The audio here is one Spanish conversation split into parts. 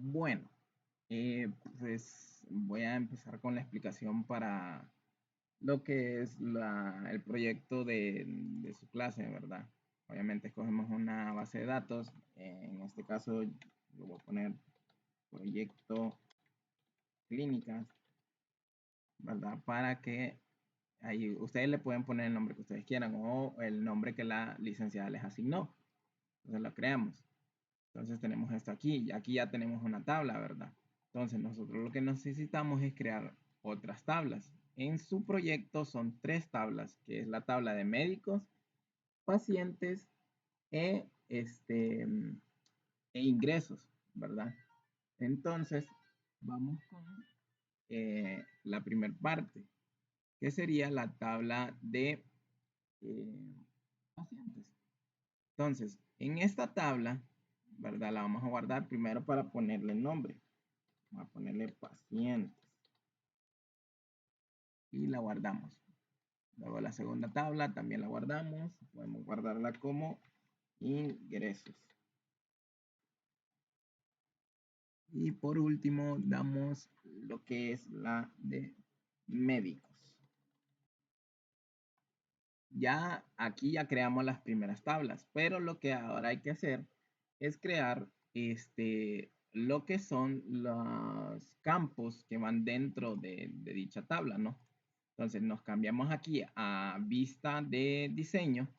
Bueno, pues voy a empezar con la explicación para lo que es el proyecto de su clase, ¿verdad? Obviamente escogemos una base de datos. En este caso, lo voy a poner proyecto clínicas, ¿verdad? Para que ahí ustedes le pueden poner el nombre que ustedes quieran o el nombre que la licenciada les asignó. Entonces lo creamos. Entonces tenemos esto aquí. Y aquí ya tenemos una tabla, ¿verdad? Entonces nosotros lo que necesitamos es crear otras tablas. En su proyecto son tres tablas, que es la tabla de médicos, pacientes e, e ingresos, ¿verdad? Entonces vamos con la primera parte, que sería la tabla de pacientes. Entonces, en esta tabla, ¿verdad? La vamos a guardar primero para ponerle el nombre. Vamos a ponerle pacientes y la guardamos. Luego la segunda tabla también la guardamos. Podemos guardarla como ingresos. Y por último damos lo que es la de médicos. Ya aquí ya creamos las primeras tablas, pero lo que ahora hay que hacer es crear lo que son los campos que van dentro de dicha tabla, ¿no? Entonces nos cambiamos aquí a vista de diseño,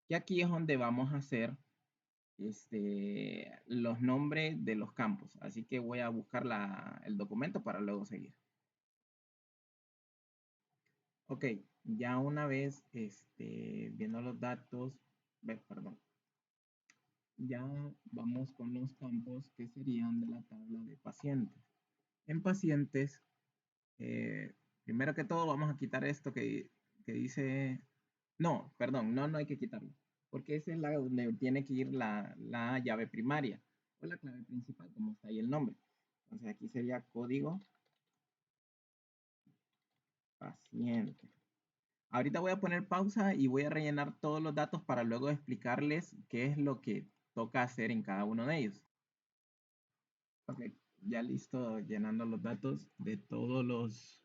y aquí es donde vamos a hacer los nombres de los campos. Así que voy a buscar el documento para luego seguir. Ok, ya una vez viendo los datos, perdón, ya vamos con los campos que serían de la tabla de pacientes. En pacientes, primero que todo vamos a quitar esto que dice, no, perdón, no hay que quitarlo, porque esa es la donde tiene que ir la llave primaria o la clave principal, como está ahí el nombre. Entonces aquí sería código paciente. Ahorita voy a poner pausa y voy a rellenar todos los datos para luego explicarles qué es lo que toca hacer en cada uno de ellos. Ok, ya listo llenando los datos de todos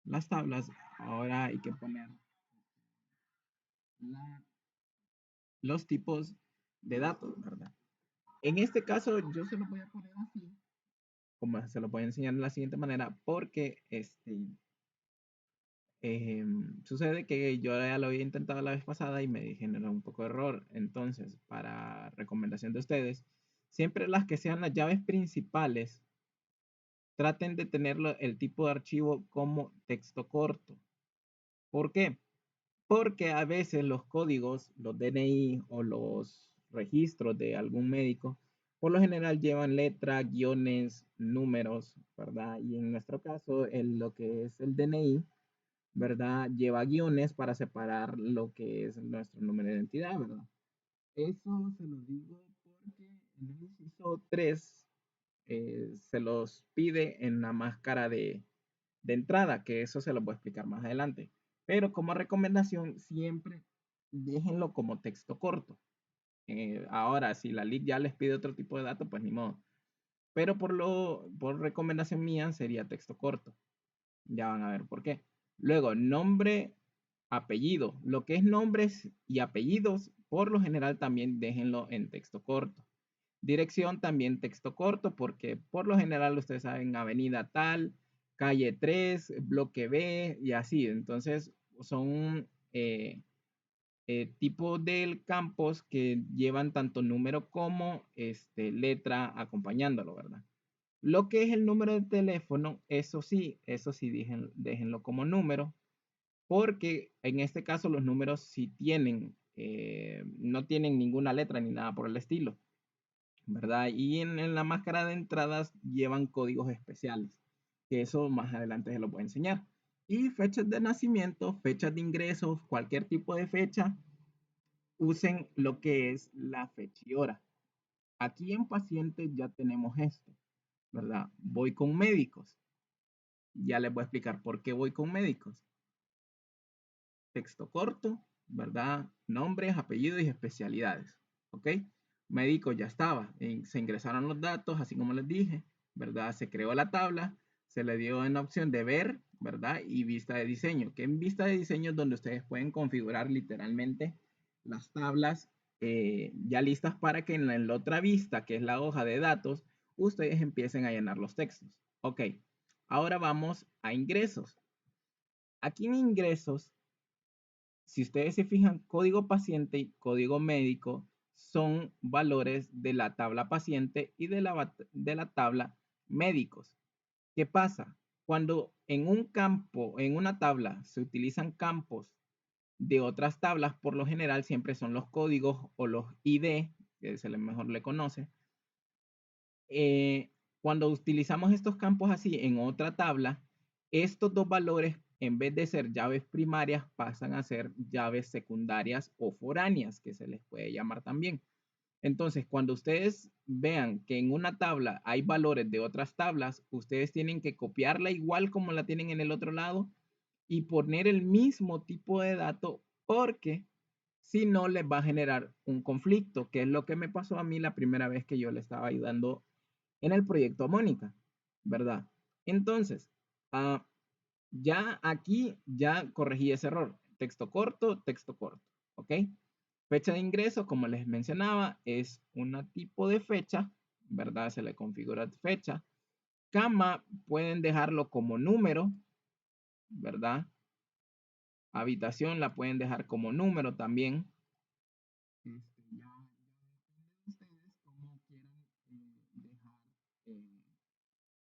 las tablas. Ahora hay que poner los tipos de datos, ¿verdad? En este caso yo se lo voy a poner así, como se lo voy a enseñar de la siguiente manera, porque sucede que yo ya lo había intentado la vez pasada y me generó un poco de error. Entonces, para recomendación de ustedes, siempre las que sean las llaves principales, traten de tenerlo el tipo de archivo como texto corto. ¿Por qué? Porque a veces los códigos, los DNI o los registros de algún médico, por lo general llevan letra, guiones, números, ¿verdad? Y en nuestro caso, lo que es el DNI, ¿verdad? Lleva guiones para separar lo que es nuestro número de identidad, ¿verdad? Eso se lo digo porque en el inciso 3 se los pide en la máscara de entrada, que eso se lo voy a explicar más adelante. Pero como recomendación, siempre déjenlo como texto corto. Ahora, si la LIC ya les pide otro tipo de datos, pues ni modo. Pero por recomendación mía sería texto corto. Ya van a ver por qué. Luego, nombre, apellido. Lo que es nombres y apellidos, por lo general también déjenlo en texto corto. Dirección también texto corto, porque por lo general ustedes saben avenida tal, calle 3, bloque B y así. Entonces, son tipos de campos que llevan tanto número como letra acompañándolo, ¿verdad? Lo que es el número de teléfono, eso sí, déjenlo como número, porque en este caso los números sí no tienen ninguna letra ni nada por el estilo, ¿verdad? Y en la máscara de entradas llevan códigos especiales, que eso más adelante se lo voy a enseñar. Y fechas de nacimiento, fechas de ingresos, cualquier tipo de fecha, usen lo que es la fecha y hora. Aquí en pacientes ya tenemos esto, ¿verdad? Voy con médicos. Ya les voy a explicar por qué voy con médicos. Texto corto, ¿verdad? Nombres, apellidos y especialidades, ¿ok? médico ya estaba. Se ingresaron los datos, así como les dije, ¿verdad? Se creó la tabla, se le dio en la opción de ver, ¿verdad? Y vista de diseño, que en vista de diseño es donde ustedes pueden configurar literalmente las tablas ya listas para que en la otra vista, que es la hoja de datos, ustedes empiecen a llenar los textos. Ok, ahora vamos a ingresos. Aquí en ingresos, si ustedes se fijan, código paciente y código médico son valores de la tabla paciente y de la tabla médicos. ¿Qué pasa? Cuando en un campo, en una tabla, se utilizan campos de otras tablas, por lo general siempre son los códigos o los ID, que se le mejor le conoce. Cuando utilizamos estos campos así en otra tabla, estos dos valores, en vez de ser llaves primarias, pasan a ser llaves secundarias o foráneas, que se les puede llamar también. Entonces, cuando ustedes vean que en una tabla hay valores de otras tablas, ustedes tienen que copiarla igual como la tienen en el otro lado y poner el mismo tipo de dato porque si no les va a generar un conflicto, que es lo que me pasó a mí la primera vez que yo le estaba ayudando en el proyecto a Mónica, ¿verdad? Entonces, ya aquí ya corregí ese error. Texto corto, ¿ok? Fecha de ingreso, como les mencionaba, es un tipo de fecha, ¿verdad? Se le configura fecha. Cama, pueden dejarlo como número, ¿verdad? Habitación la pueden dejar como número también. Ya depende de ustedes cómo quieran dejar eh,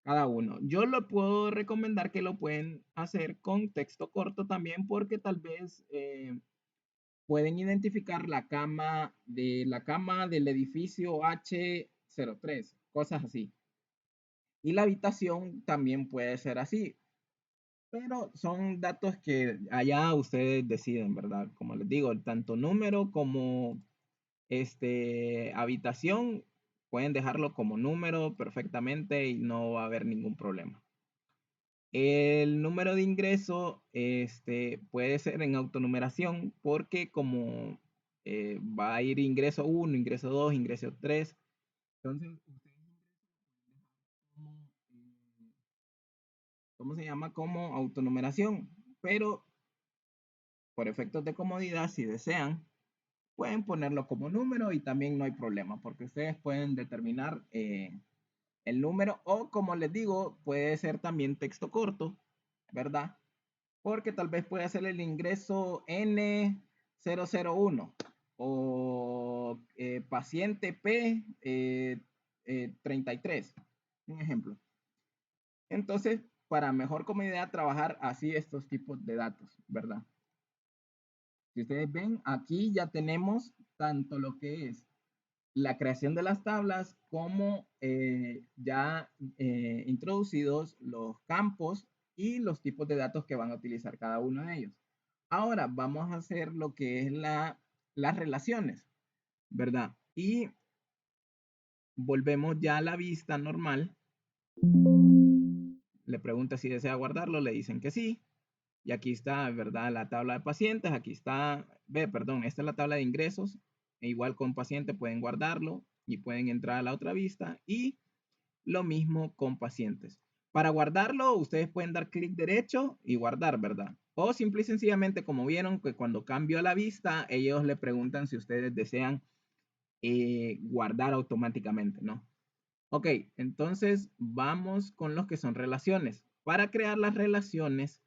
cada uno. Yo lo puedo recomendar que lo pueden hacer con texto corto también porque tal vez pueden identificar la cama del edificio H03, cosas así. Y la habitación también puede ser así, pero son datos que allá ustedes deciden, ¿verdad? Como les digo, tanto número como habitación pueden dejarlo como número perfectamente y no va a haber ningún problema. El número de ingreso puede ser en autonumeración porque como va a ir ingreso 1, ingreso 2, ingreso 3, entonces ustedes como, ¿cómo se llama? Como autonumeración, pero por efectos de comodidad, si desean, pueden ponerlo como número y también no hay problema porque ustedes pueden determinar el número o como les digo, puede ser también texto corto, ¿verdad? Porque tal vez puede ser el ingreso N001 o paciente P33, un ejemplo. Entonces, para mejor comodidad, trabajar así estos tipos de datos, ¿verdad? Si ustedes ven, aquí ya tenemos tanto lo que es la creación de las tablas como ya introducidos los campos y los tipos de datos que van a utilizar cada uno de ellos. Ahora vamos a hacer lo que es las relaciones, ¿verdad? Y volvemos ya a la vista normal. Le pregunta si desea guardarlo, le dicen que sí. Y aquí está, ¿verdad? La tabla de pacientes. Aquí está, perdón, esta es la tabla de ingresos. E igual con paciente pueden guardarlo y pueden entrar a la otra vista. Y lo mismo con pacientes. Para guardarlo, ustedes pueden dar clic derecho y guardar, ¿verdad? O simple y sencillamente, como vieron, que cuando cambio la vista, ellos le preguntan si ustedes desean guardar automáticamente, ¿no? Ok, entonces vamos con los que son relaciones. Para crear las relaciones,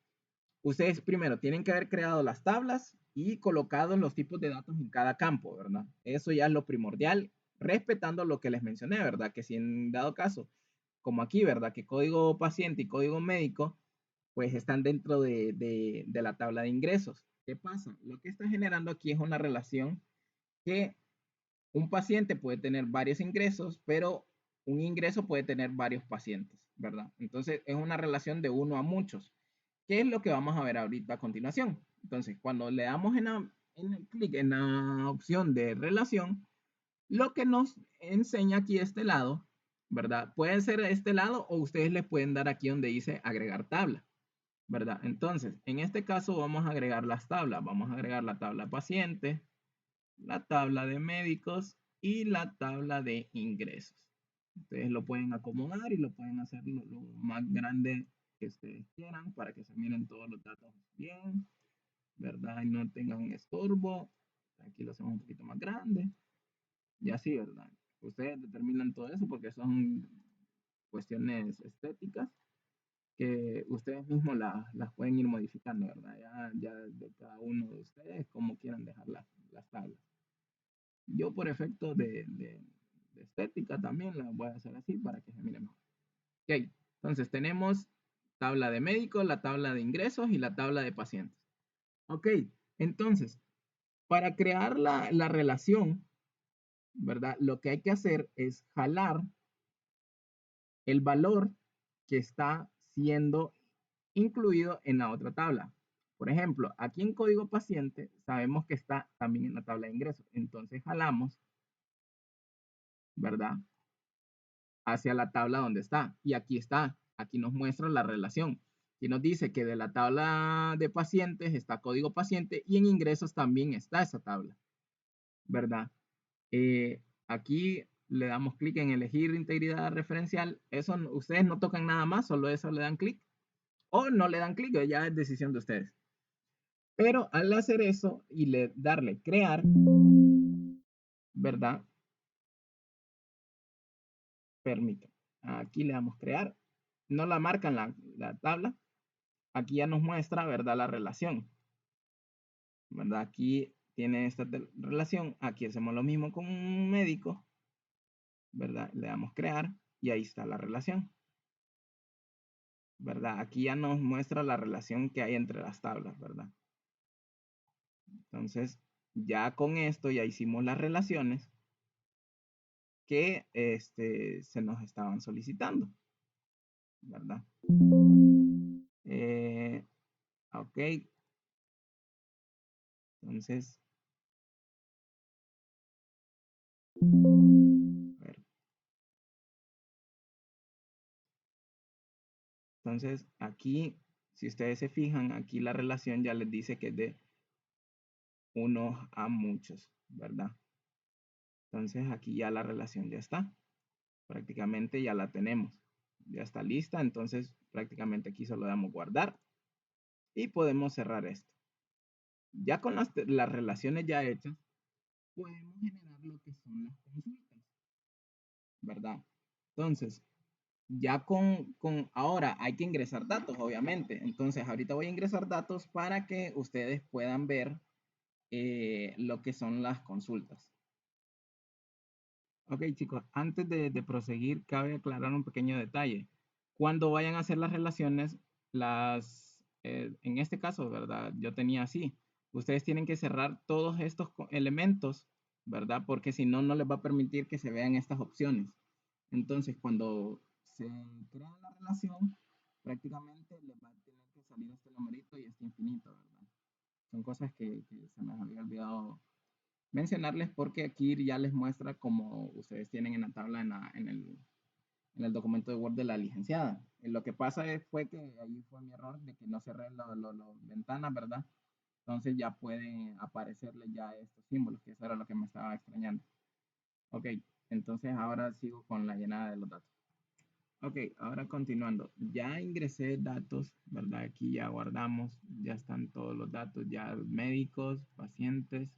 ustedes primero tienen que haber creado las tablas y colocado los tipos de datos en cada campo, ¿verdad? Eso ya es lo primordial, respetando lo que les mencioné, ¿verdad? Que si en dado caso, como aquí, ¿verdad? Que código paciente y código médico, pues están dentro de la tabla de ingresos. ¿Qué pasa? Lo que está generando aquí es una relación que un paciente puede tener varios ingresos, pero un ingreso puede tener varios pacientes, ¿verdad? Entonces es una relación de uno a muchos, que es lo que vamos a ver ahorita a continuación. Entonces, cuando le damos en el clic en la opción de relación, lo que nos enseña aquí este lado, ¿verdad? Puede ser este lado o ustedes le pueden dar aquí donde dice agregar tabla, ¿verdad? Entonces, en este caso vamos a agregar las tablas. Vamos a agregar la tabla paciente, la tabla de médicos y la tabla de ingresos. Ustedes lo pueden acomodar y lo pueden hacer lo más grande que ustedes quieran para que se miren todos los datos bien, ¿verdad? Y no tengan estorbo. Aquí lo hacemos un poquito más grande y así, ¿verdad? Ustedes determinan todo eso porque son cuestiones estéticas que ustedes mismos las pueden ir modificando, ¿verdad? Ya de cada uno de ustedes, como quieran dejar las tablas. Yo por efecto de estética también la voy a hacer así para que se mire mejor. Ok, entonces tenemos tabla de médicos, la tabla de ingresos y la tabla de pacientes. Ok, entonces, para crear la relación, ¿verdad? Lo que hay que hacer es jalar el valor que está siendo incluido en la otra tabla. Por ejemplo, aquí en código paciente sabemos que está también en la tabla de ingresos. Entonces jalamos, ¿verdad? Hacia la tabla donde está. Y aquí está. Aquí nos muestra la relación. Y nos dice que de la tabla de pacientes está código paciente y en ingresos también está esa tabla, ¿verdad? Aquí le damos clic en elegir integridad referencial. Eso ustedes no tocan nada más, solo eso le dan clic. O no le dan clic, ya es decisión de ustedes. Pero al hacer eso y darle crear, ¿verdad? Permite. Aquí le damos crear. No la marcan la tabla. Aquí ya nos muestra, ¿verdad? La relación. ¿Verdad? Aquí tiene esta relación. Aquí hacemos lo mismo con un médico. ¿Verdad? Le damos crear y ahí está la relación. ¿Verdad? Aquí ya nos muestra la relación que hay entre las tablas, ¿verdad? Entonces, ya con esto ya hicimos las relaciones que se nos estaban solicitando, ¿verdad? Ok, entonces, a ver. Entonces, aquí, si ustedes se fijan, aquí la relación ya les dice que es de unos a muchos, ¿verdad? Entonces, aquí ya la relación ya está. Prácticamente ya la tenemos. Ya está lista, entonces prácticamente aquí solo damos guardar y podemos cerrar esto. Ya con las relaciones ya hechas, podemos generar lo que son las consultas, ¿verdad? Entonces, ya ahora hay que ingresar datos, obviamente. Entonces, ahorita voy a ingresar datos para que ustedes puedan ver lo que son las consultas. Ok, chicos, antes de proseguir, cabe aclarar un pequeño detalle. Cuando vayan a hacer las relaciones, en este caso, ¿verdad? Yo tenía así. Ustedes tienen que cerrar todos estos elementos, ¿verdad? Porque si no, no les va a permitir que se vean estas opciones. Entonces, cuando se crea la relación, prácticamente les va a tener que salir este numerito y este infinito, ¿verdad? Son cosas que se me había olvidado mencionarles porque aquí ya les muestra como ustedes tienen en la tabla en el documento de Word de la licenciada. Lo que pasa fue que ahí fue mi error de que no cerré las ventanas, ¿verdad? Entonces ya pueden aparecerle ya estos símbolos, que eso era lo que me estaba extrañando. Ok, entonces ahora sigo con la llenada de los datos. Ok, ahora continuando. Ya ingresé datos, ¿verdad? Aquí ya guardamos, ya están todos los datos, ya médicos, pacientes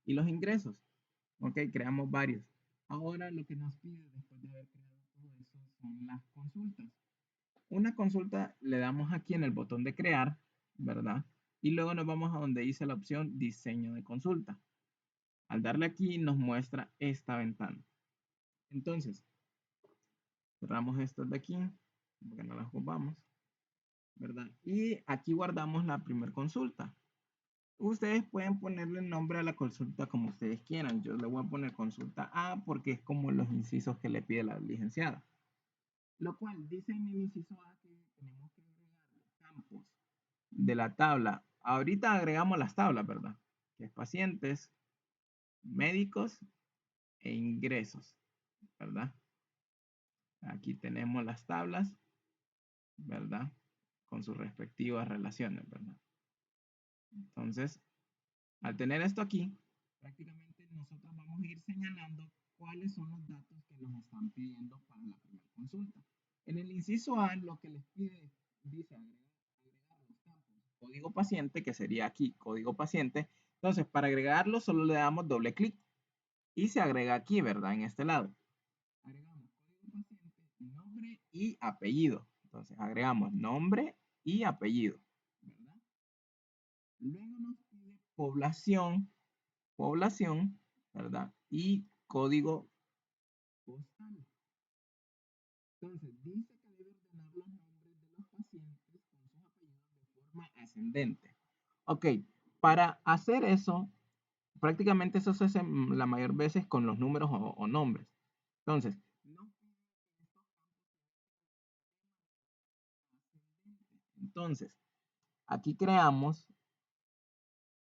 y los ingresos. Ok, creamos varios. Ahora lo que nos pide después de haber creado todo eso son las consultas. Una consulta le damos aquí en el botón de crear, ¿verdad? Y luego nos vamos a donde dice la opción diseño de consulta. Al darle aquí nos muestra esta ventana. Entonces, cerramos estas de aquí, porque no las ocupamos, ¿verdad? Y aquí guardamos la primera consulta. Ustedes pueden ponerle el nombre a la consulta como ustedes quieran. Yo le voy a poner consulta A porque es como los incisos que le pide la licenciada. Lo cual dice en el inciso A que tenemos que agregar los campos de la tabla. Ahorita agregamos las tablas, ¿verdad? Que es pacientes, médicos e ingresos, ¿verdad? Aquí tenemos las tablas, ¿verdad? Con sus respectivas relaciones, ¿verdad? Entonces, al tener esto aquí, prácticamente nosotros vamos a ir señalando cuáles son los datos que nos están pidiendo para la primera consulta. En el inciso A, lo que les pide, dice agregar los campos código paciente, que sería aquí código paciente. Entonces, para agregarlo, solo le damos doble clic y se agrega aquí, ¿verdad? En este lado. Agregamos código paciente, nombre y apellido. Entonces, agregamos nombre y apellido, ¿verdad? Luego nos pide población, ¿verdad? Y código postal. Entonces, dice que debe ordenar los nombres de los pacientes con sus apellidos de forma ascendente. Ok, para hacer eso, prácticamente eso se hace la mayor veces con los números o nombres. Entonces, no pide que estos campos sean ascendentes. Entonces, aquí creamos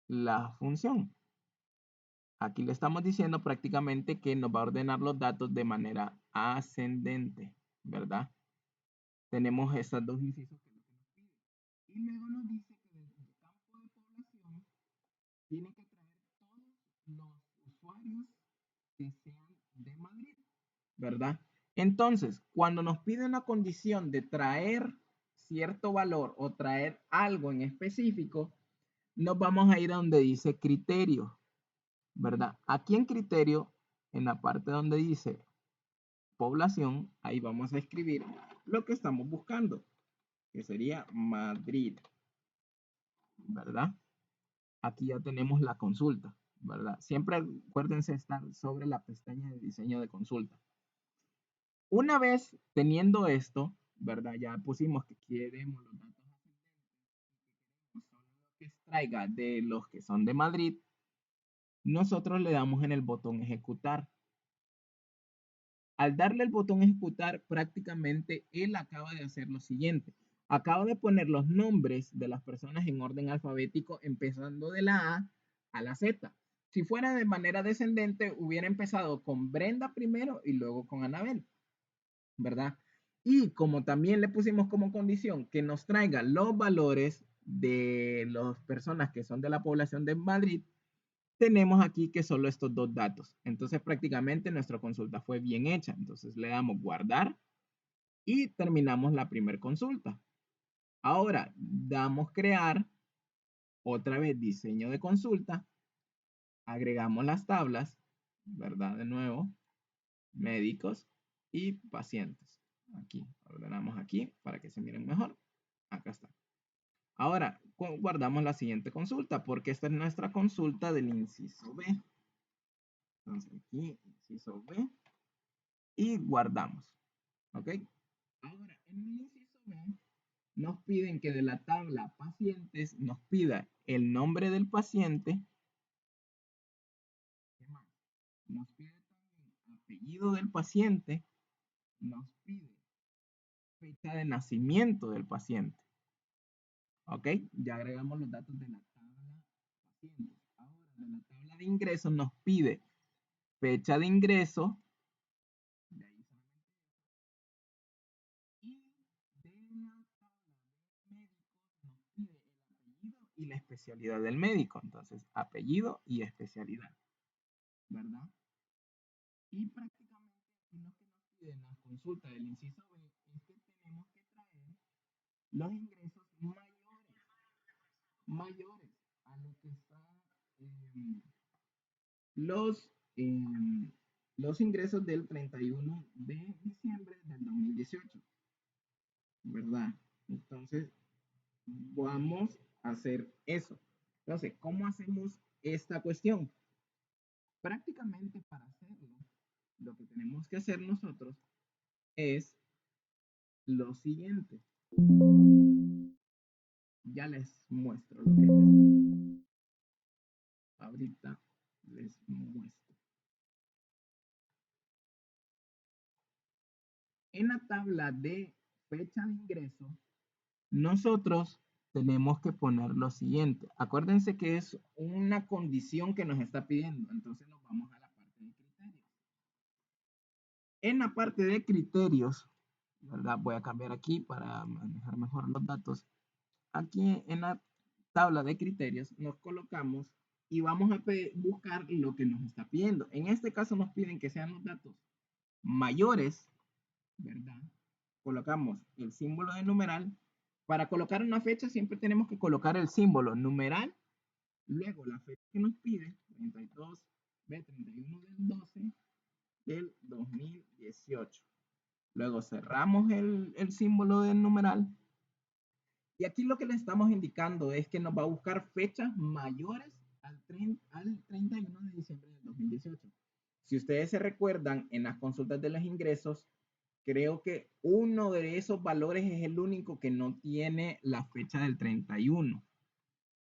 la función. Aquí le estamos diciendo prácticamente que nos va a ordenar los datos de manera ascendente, ¿verdad? Tenemos estas dos incisos que es lo que nos pide. Y luego nos dice que desde el campo de población tiene que traer todos los usuarios que sean de Madrid, ¿verdad? Entonces, cuando nos pide una condición de traer cierto valor o traer algo en específico, nos vamos a ir a donde dice criterio, ¿verdad? Aquí en criterio, en la parte donde dice población, ahí vamos a escribir lo que estamos buscando, que sería Madrid, ¿verdad? Aquí ya tenemos la consulta, ¿verdad? Siempre acuérdense estar sobre la pestaña de diseño de consulta. Una vez teniendo esto, ¿verdad? Ya pusimos que queremos los datos ascendentes y que queremos solo lo que extraiga de los que son de Madrid, nosotros le damos en el botón ejecutar. Al darle el botón ejecutar, prácticamente él acaba de hacer lo siguiente. Acaba de poner los nombres de las personas en orden alfabético, empezando de la A a la Z. Si fuera de manera descendente, hubiera empezado con Brenda primero y luego con Anabel, ¿verdad? Y como también le pusimos como condición que nos traiga los valores de las personas que son de la población de Madrid, tenemos aquí que solo estos dos datos. Entonces prácticamente nuestra consulta fue bien hecha. Entonces le damos guardar y terminamos la primera consulta. Ahora damos crear, otra vez diseño de consulta, agregamos las tablas, ¿verdad? De nuevo, médicos y pacientes. Aquí, ordenamos aquí para que se miren mejor. Acá está. Ahora guardamos la siguiente consulta porque esta es nuestra consulta del inciso B. Entonces aquí, inciso B, y guardamos. ¿Ok? Ahora, en el inciso B, nos piden que de la tabla pacientes nos pida el nombre del paciente. ¿Qué más? Nos pide también apellido del paciente. Nos pide fecha de nacimiento del paciente. ¿Ok? Ya agregamos los datos de la tabla pacientes. Ahora, de la tabla de ingresos nos pide fecha de ingreso. De ahí solamente y de la tabla de médicos nos pide el apellido y la especialidad del médico. Entonces, apellido y especialidad, ¿verdad? Y prácticamente aquí lo que nos piden la consulta del inciso B es que tenemos que traer los ingresos mayores a lo que está los, eh, los ingresos del 31 de diciembre del 2018, ¿verdad? Entonces, vamos a hacer eso. Entonces, ¿cómo hacemos esta cuestión? Prácticamente para hacerlo, lo que tenemos que hacer nosotros es lo siguiente. Ya les muestro lo que hay que hacer. Ahorita les muestro. En la tabla de fecha de ingreso, nosotros tenemos que poner lo siguiente. Acuérdense que es una condición que nos está pidiendo. Entonces nos vamos a la parte de criterios. En la parte de criterios, ¿verdad? Voy a cambiar aquí para manejar mejor los datos. Aquí en la tabla de criterios nos colocamos y vamos a buscar lo que nos está pidiendo. En este caso nos piden que sean los datos mayores, ¿verdad? Colocamos el símbolo de numeral. Para colocar una fecha siempre tenemos que colocar el símbolo numeral, luego la fecha que nos pide, 32 b 31 del 12 del 2018. Luego cerramos el símbolo del numeral. Y aquí lo que le estamos indicando es que nos va a buscar fechas mayores al 31 de diciembre del 2018. Si ustedes se recuerdan, en las consultas de los ingresos, creo que uno de esos valores es el único que no tiene la fecha del 31,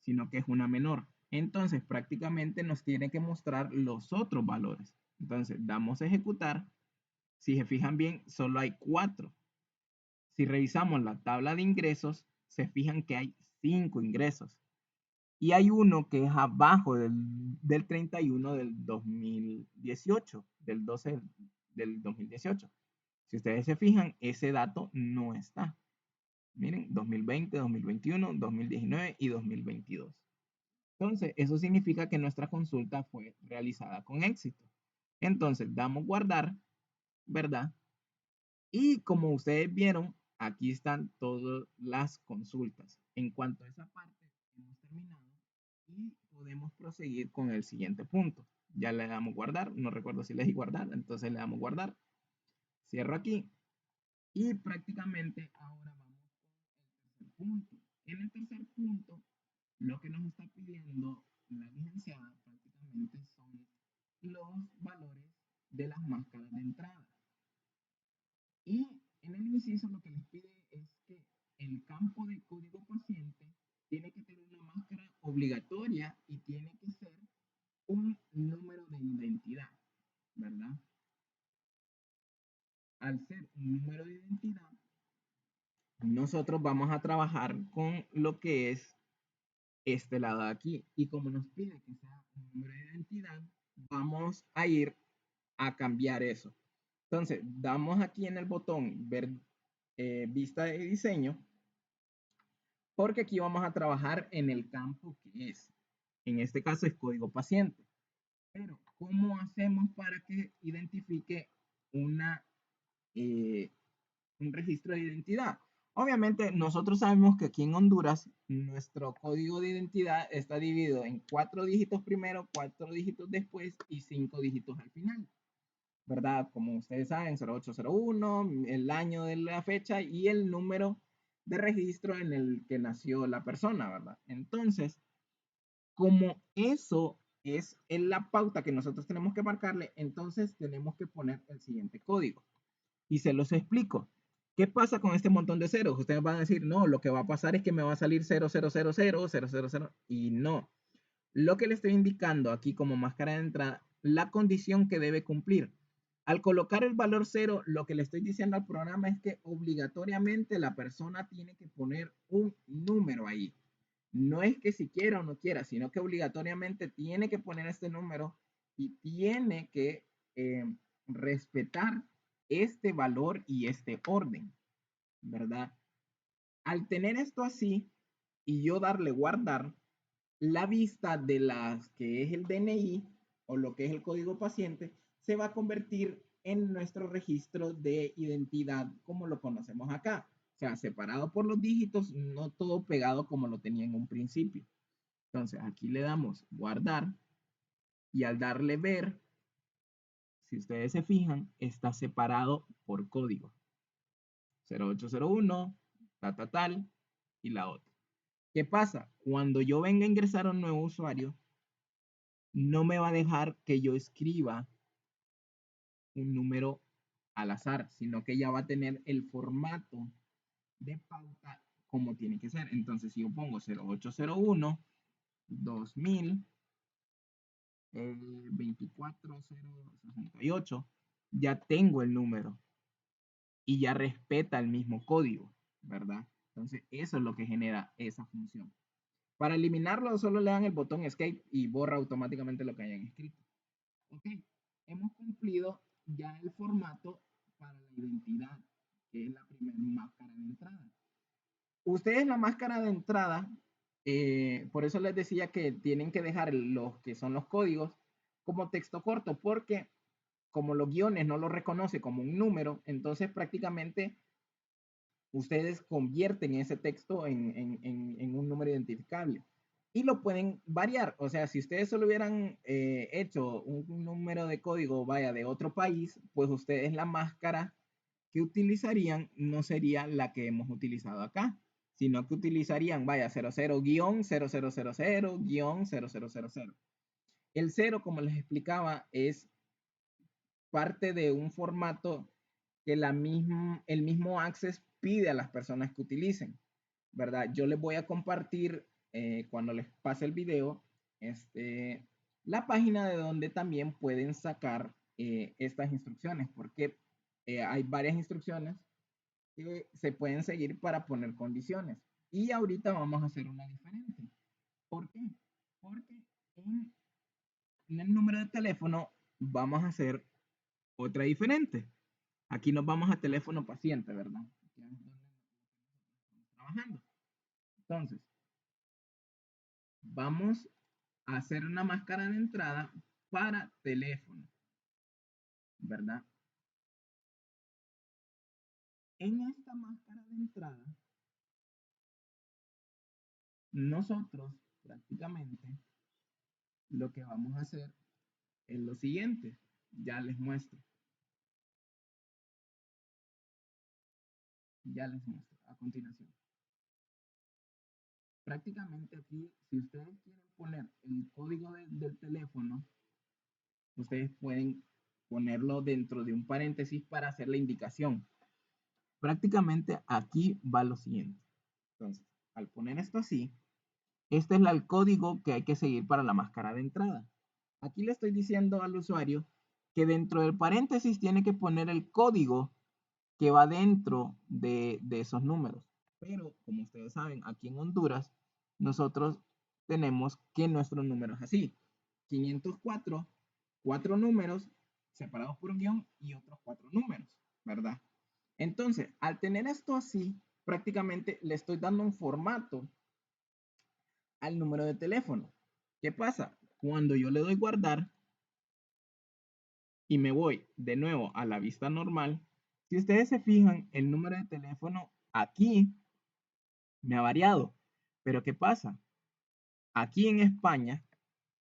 sino que es una menor. Entonces, prácticamente nos tiene que mostrar los otros valores. Entonces, damos a ejecutar. Si se fijan bien, solo hay 4. Si revisamos la tabla de ingresos, se fijan que hay 5 ingresos. Y hay uno que es abajo del 31 del 2018, del 12 del 2018. Si ustedes se fijan, ese dato no está. Miren, 2020, 2021, 2019 y 2022. Entonces, eso significa que nuestra consulta fue realizada con éxito. Entonces, damos guardar, ¿verdad? Y como ustedes vieron, aquí están todas las consultas. En cuanto a esa parte, hemos terminado y podemos proseguir con el siguiente punto. Ya le damos guardar, no recuerdo si le di guardar, entonces le damos guardar. Cierro aquí y prácticamente ahora vamos con el tercer punto. En el tercer punto, lo que nos está pidiendo la licenciada prácticamente son los valores de las máscaras de entrada. Y en el inciso lo que les pide es que el campo de código paciente tiene que tener una máscara obligatoria y tiene que ser un número de identidad, ¿verdad? Al ser un número de identidad, nosotros vamos a trabajar con lo que es este lado de aquí. Y como nos pide que sea un número de identidad, vamos a ir a cambiar eso. Entonces, damos aquí en el botón ver vista de diseño, porque aquí vamos a trabajar en el campo que es, en este caso es código paciente. Pero, ¿cómo hacemos para que identifique una, eh, un registro de identidad? Obviamente, nosotros sabemos que aquí en Honduras, nuestro código de identidad está dividido en 4 dígitos primero, 4 dígitos después y 5 dígitos al final, ¿verdad? Como ustedes saben, 0801, el año de la fecha y el número de registro en el que nació la persona, ¿verdad? Entonces, como eso es en la pauta que nosotros tenemos que marcarle, entonces tenemos que poner el siguiente código. Y se los explico. ¿Qué pasa con este montón de ceros? Ustedes van a decir, no, lo que va a pasar es que me va a salir 0000, y no. Lo que le estoy indicando aquí como máscara de entrada, la condición que debe cumplir. Al colocar el valor 0, lo que le estoy diciendo al programa es que obligatoriamente la persona tiene que poner un número ahí. No es que si quiera o no quiera, sino que obligatoriamente tiene que poner este número y tiene que respetar este valor y este orden, ¿verdad? Al tener esto así y yo darle guardar, la vista de las que es el DNI o lo que es el código paciente se va a convertir en nuestro registro de identidad como lo conocemos acá. O sea, separado por los dígitos, no todo pegado como lo tenía en un principio. Entonces, aquí le damos guardar y al darle ver, si ustedes se fijan, está separado por código. 0801, tal, y la otra. ¿Qué pasa? Cuando yo venga a ingresar a un nuevo usuario, no me va a dejar que yo escriba un número al azar, sino que ya va a tener el formato de pauta como tiene que ser. Entonces, si yo pongo 0801, 2000, 24068, ya tengo el número y ya respeta el mismo código, ¿verdad? Entonces, eso es lo que genera esa función. Para eliminarlo, solo le dan el botón Escape y borra automáticamente lo que hayan escrito. Ok, hemos cumplido ya el formato para la identidad, que es la primera máscara de entrada. Ustedes la máscara de entrada Por eso les decía que tienen que dejar los que son los códigos como texto corto, porque como los guiones no lo reconoce como un número, entonces prácticamente ustedes convierten ese texto en un número identificable y lo pueden variar. O sea, si ustedes solo hubieran hecho un número de código, vaya, de otro país, pues ustedes la máscara que utilizarían no sería la que hemos utilizado acá, sino que utilizarían, vaya, 00-0000-0000. El 0, como les explicaba, es parte de un formato que el mismo Access pide a las personas que utilicen, ¿verdad? Yo les voy a compartir cuando les pase el video la página de donde también pueden sacar estas instrucciones, porque hay varias instrucciones que se pueden seguir para poner condiciones. Y ahorita vamos a hacer una diferente. ¿Por qué? Porque en el número de teléfono vamos a hacer otra diferente. Aquí nos vamos a teléfono paciente, ¿verdad? Aquí es donde estamos trabajando. Entonces, vamos a hacer una máscara de entrada para teléfono, ¿verdad? En esta máscara de entrada, nosotros prácticamente lo que vamos a hacer es lo siguiente. Ya les muestro. Ya les muestro a continuación. Prácticamente aquí, si ustedes quieren poner el código del teléfono, ustedes pueden ponerlo dentro de un paréntesis para hacer la indicación. Prácticamente aquí va lo siguiente. Entonces, al poner esto así, este es el código que hay que seguir para la máscara de entrada. Aquí le estoy diciendo al usuario que dentro del paréntesis tiene que poner el código que va dentro de esos números. Pero, como ustedes saben, aquí en Honduras, nosotros tenemos que nuestro número es así. 504, 4 números separados por un guión y otros 4 números, ¿verdad? Entonces, al tener esto así, prácticamente le estoy dando un formato al número de teléfono. ¿Qué pasa? Cuando yo le doy guardar y me voy de nuevo a la vista normal, si ustedes se fijan, el número de teléfono aquí me ha variado. Pero ¿qué pasa? Aquí en España,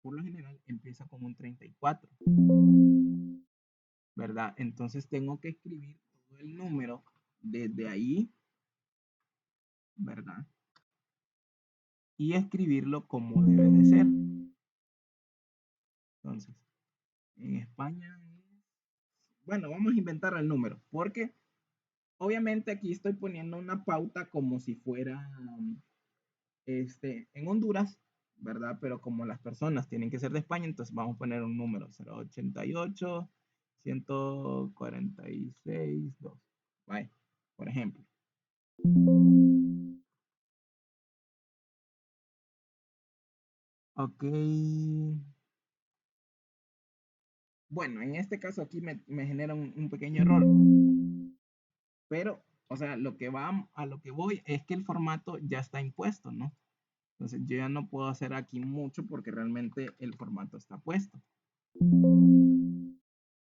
por lo general, empieza con un 34, ¿verdad? Entonces tengo que escribir todo el número desde ahí, ¿verdad? Y escribirlo como debe de ser. Entonces, en España, bueno, vamos a inventar el número, porque obviamente aquí estoy poniendo una pauta como si fuera en Honduras, ¿verdad? Pero como las personas tienen que ser de España, entonces vamos a poner un número 088 146 2. Vale, por ejemplo. Ok. Bueno, en este caso aquí me genera un pequeño error. Pero, o sea, a lo que voy es que el formato ya está impuesto, ¿no? Entonces yo ya no puedo hacer aquí mucho porque realmente el formato está puesto.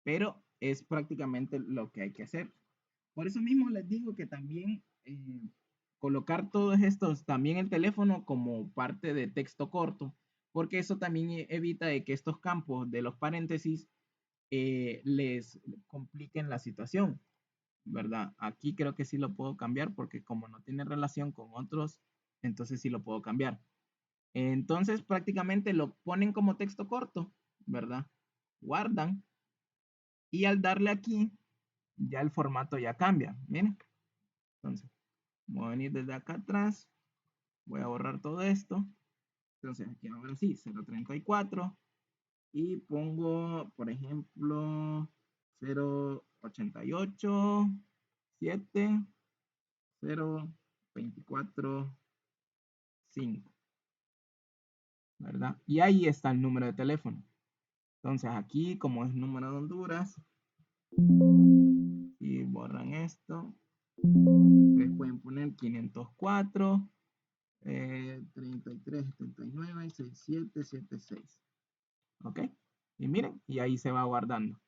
Pero es prácticamente lo que hay que hacer. Por eso mismo les digo que también colocar todos estos, también el teléfono como parte de texto corto, porque eso también evita de que estos campos de los paréntesis les compliquen la situación, ¿verdad? Aquí creo que sí lo puedo cambiar porque como no tiene relación con otros, entonces sí lo puedo cambiar. Entonces prácticamente lo ponen como texto corto, ¿verdad? Guardan y al darle aquí, ya el formato ya cambia. Miren. Entonces, voy a venir desde acá atrás. Voy a borrar todo esto. Entonces, aquí ahora sí, 034. Y pongo, por ejemplo, 088 7 024 5. ¿Verdad? Y ahí está el número de teléfono. Entonces, aquí, como es número de Honduras, y borran esto, ustedes pueden poner 504 33, 79, 67, 76. ¿Ok? Y miren, y ahí se va guardando,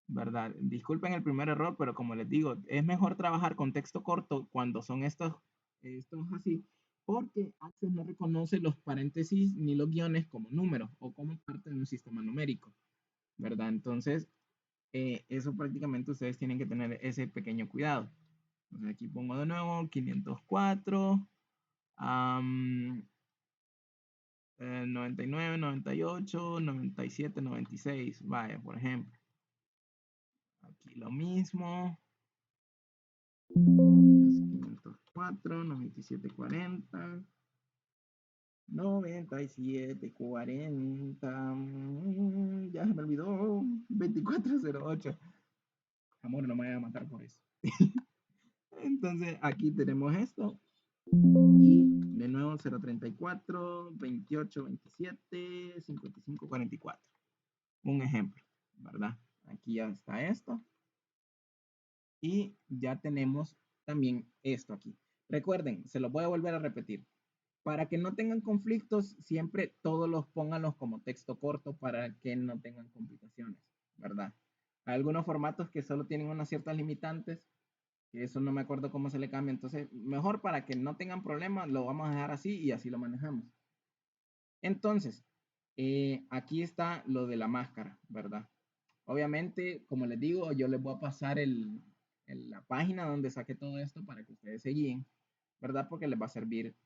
¿verdad? Disculpen el primer error, pero como les digo, es mejor trabajar con texto corto cuando son estos así, porque Access no reconoce los paréntesis ni los guiones como números o como parte de un sistema numérico, ¿verdad? Entonces, eso prácticamente ustedes tienen que tener ese pequeño cuidado. Entonces aquí pongo de nuevo 504, 99, 98, 97, 96. Vaya, por ejemplo. Aquí lo mismo. 504, 97, 40. 97, 40. Ya se me olvidó. 2408. Amor, no me voy a matar por eso. Entonces aquí tenemos esto. Y de nuevo 034, 28, 27, 55, 44. Un ejemplo, ¿verdad? Aquí ya está esto. Y ya tenemos también esto aquí. Recuerden, se los voy a volver a repetir. Para que no tengan conflictos, siempre todos los pónganlos como texto corto para que no tengan complicaciones, ¿verdad? Hay algunos formatos que solo tienen unas ciertas limitantes, que eso no me acuerdo cómo se le cambia, entonces mejor para que no tengan problemas, lo vamos a dejar así y así lo manejamos. Entonces, aquí está lo de la máscara, ¿verdad? Obviamente, como les digo, yo les voy a pasar la página donde saqué todo esto para que ustedes se guíen, ¿verdad? Porque les va a servir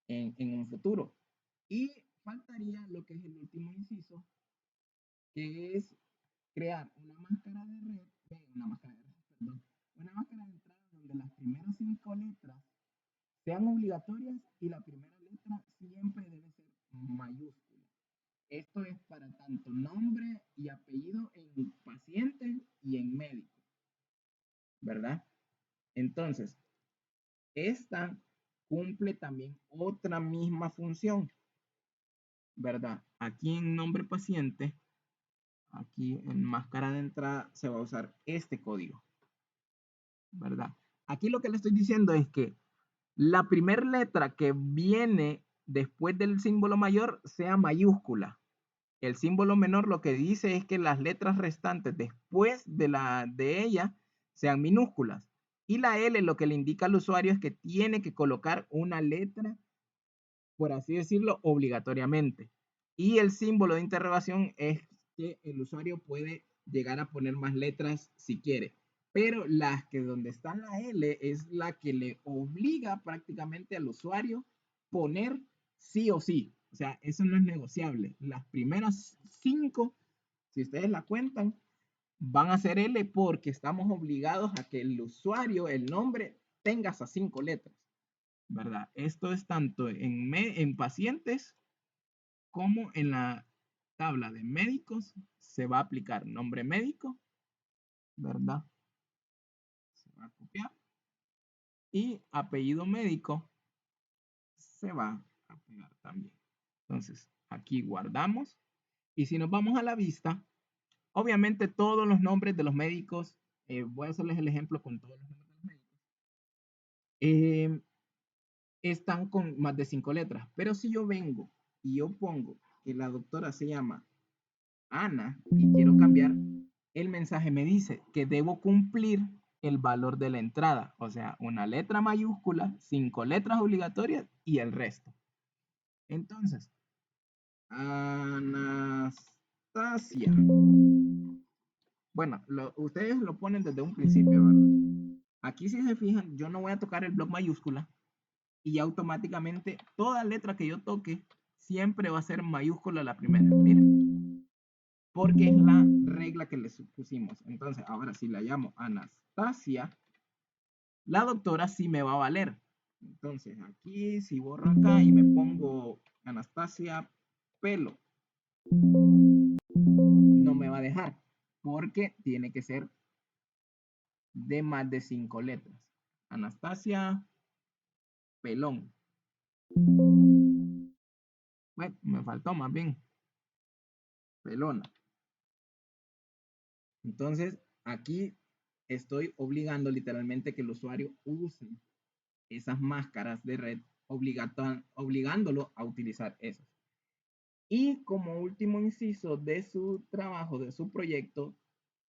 en un futuro. Y faltaría lo que es el último inciso, que es crear una máscara de red, perdón, una máscara de entrada donde las primeras 5 letras sean obligatorias y la primera letra siempre debe ser mayúscula. Esto es para tanto nombre y apellido en paciente y en médico, ¿verdad? Entonces, esta cumple también otra misma función, ¿verdad? Aquí en nombre paciente, aquí en máscara de entrada se va a usar este código, ¿verdad? Aquí lo que le estoy diciendo es que la primera letra que viene después del símbolo mayor sea mayúscula. El símbolo menor lo que dice es que las letras restantes después de ella sean minúsculas. Y la L lo que le indica al usuario es que tiene que colocar una letra, por así decirlo, obligatoriamente. Y el símbolo de interrogación es que el usuario puede llegar a poner más letras si quiere. Pero las que donde está la L es la que le obliga prácticamente al usuario poner sí o sí. O sea, eso no es negociable. Las primeras 5, si ustedes la cuentan, van a ser L porque estamos obligados a que el usuario, el nombre, tenga esas 5 letras, ¿verdad? Esto es tanto en pacientes como en la tabla de médicos se va a aplicar nombre médico, ¿verdad? Se va a copiar. Y apellido médico se va a pegar también. Entonces, aquí guardamos. Y si nos vamos a la vista, obviamente todos los nombres de los médicos, voy a hacerles el ejemplo con todos los nombres de los médicos, están con más de 5 letras. Pero si yo vengo y yo pongo que la doctora se llama Ana y quiero cambiar, el mensaje me dice que debo cumplir el valor de la entrada, o sea, una letra mayúscula, 5 letras obligatorias y el resto. Entonces, Anastasia. Bueno, ustedes lo ponen desde un principio, ¿verdad? Aquí si se fijan, yo no voy a tocar el bloc mayúscula y automáticamente toda letra que yo toque siempre va a ser mayúscula la primera. Miren, porque es la regla que le pusimos. Entonces, ahora si la llamo Anastasia, la doctora sí me va a valer. Entonces, aquí si borro acá y me pongo Anastasia pelo, no me va a dejar porque tiene que ser de más de 5 letras. Anastasia pelón. Bueno, me faltó más bien pelona. Entonces, aquí estoy obligando literalmente que el usuario use esas máscaras de red, obligándolo a utilizar esas. Y como último inciso de su trabajo, de su proyecto,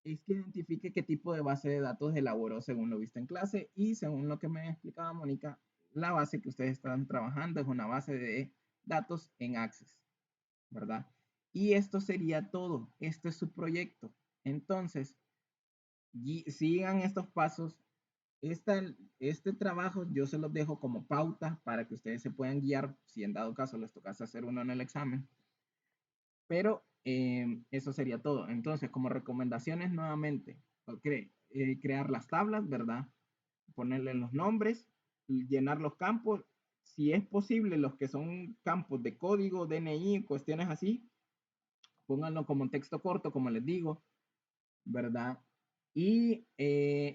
es que identifique qué tipo de base de datos elaboró según lo visto en clase y según lo que me explicaba Mónica, la base que ustedes están trabajando es una base de datos en Access, ¿verdad? Y esto sería todo. Este es su proyecto. Entonces, sigan estos pasos. Este trabajo yo se los dejo como pauta para que ustedes se puedan guiar si en dado caso les tocase hacer uno en el examen. Pero eso sería todo. Entonces, como recomendaciones nuevamente, crear las tablas, ¿verdad? Ponerle los nombres, llenar los campos. Si es posible, los que son campos de código, DNI, cuestiones así, pónganlo como texto corto, como les digo, ¿verdad? Y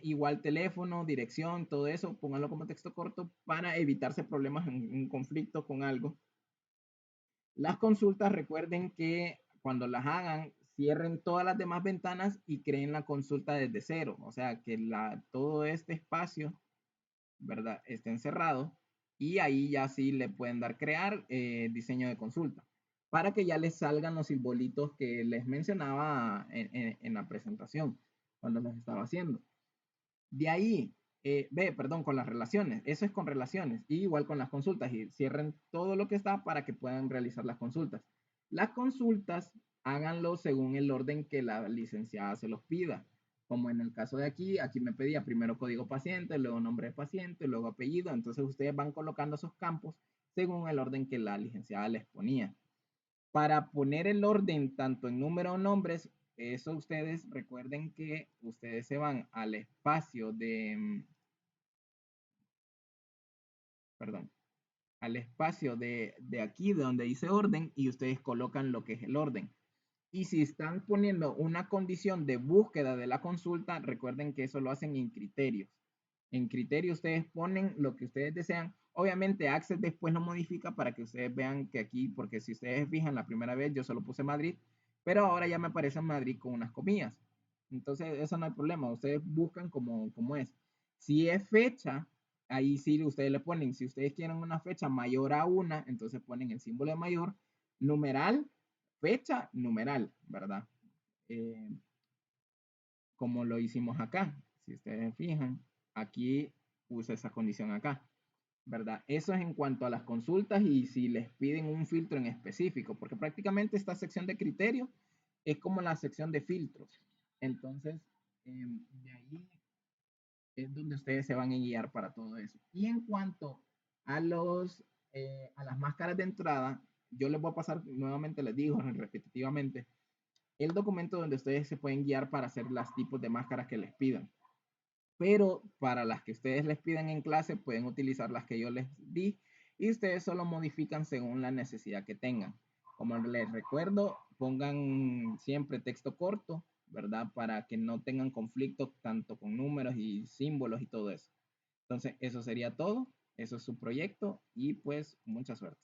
igual teléfono, dirección, todo eso, pónganlo como texto corto para evitarse problemas en conflicto con algo. Las consultas, recuerden que cuando las hagan, cierren todas las demás ventanas y creen la consulta desde cero. O sea, que todo este espacio, ¿verdad? Esté encerrado y ahí ya sí le pueden dar crear diseño de consulta para que ya les salgan los simbolitos que les mencionaba en la presentación cuando los estaba haciendo. De ahí, perdón, con las relaciones. Eso es con relaciones. Y igual con las consultas. Y cierren todo lo que está para que puedan realizar las consultas. Las consultas, háganlo según el orden que la licenciada se los pida. Como en el caso de aquí me pedía primero código paciente, luego nombre de paciente, luego apellido. Entonces ustedes van colocando esos campos según el orden que la licenciada les ponía. Para poner el orden tanto en número o nombres, eso ustedes recuerden que ustedes se van al espacio perdón, al espacio de aquí de donde dice orden y ustedes colocan lo que es el orden. Y si están poniendo una condición de búsqueda de la consulta, recuerden que eso lo hacen en criterios. En criterios ustedes ponen lo que ustedes desean. Obviamente Access después lo modifica para que ustedes vean que aquí, porque si ustedes fijan la primera vez yo solo puse Madrid, pero ahora ya me aparece Madrid con unas comillas. Entonces eso no hay problema, ustedes buscan como es. Si es fecha, ahí sí ustedes le ponen, si ustedes quieren una fecha mayor a una, entonces ponen el símbolo de mayor, numeral, fecha, numeral, ¿verdad? Eh, como lo hicimos acá. Si ustedes fijan, aquí puse esa condición acá, ¿verdad? Eso es en cuanto a las consultas y si les piden un filtro en específico, porque prácticamente esta sección de criterios es como la sección de filtros. Entonces, de ahí es donde ustedes se van a guiar para todo eso. Y en cuanto a las máscaras de entrada, yo les voy a pasar, nuevamente les digo repetitivamente, el documento donde ustedes se pueden guiar para hacer los tipos de máscaras que les pidan. Pero para las que ustedes les pidan en clase, pueden utilizar las que yo les di y ustedes solo modifican según la necesidad que tengan. Como les recuerdo, pongan siempre texto corto, ¿verdad? Para que no tengan conflicto tanto con números y símbolos y todo eso. Entonces, eso sería todo. Eso es su proyecto y pues mucha suerte.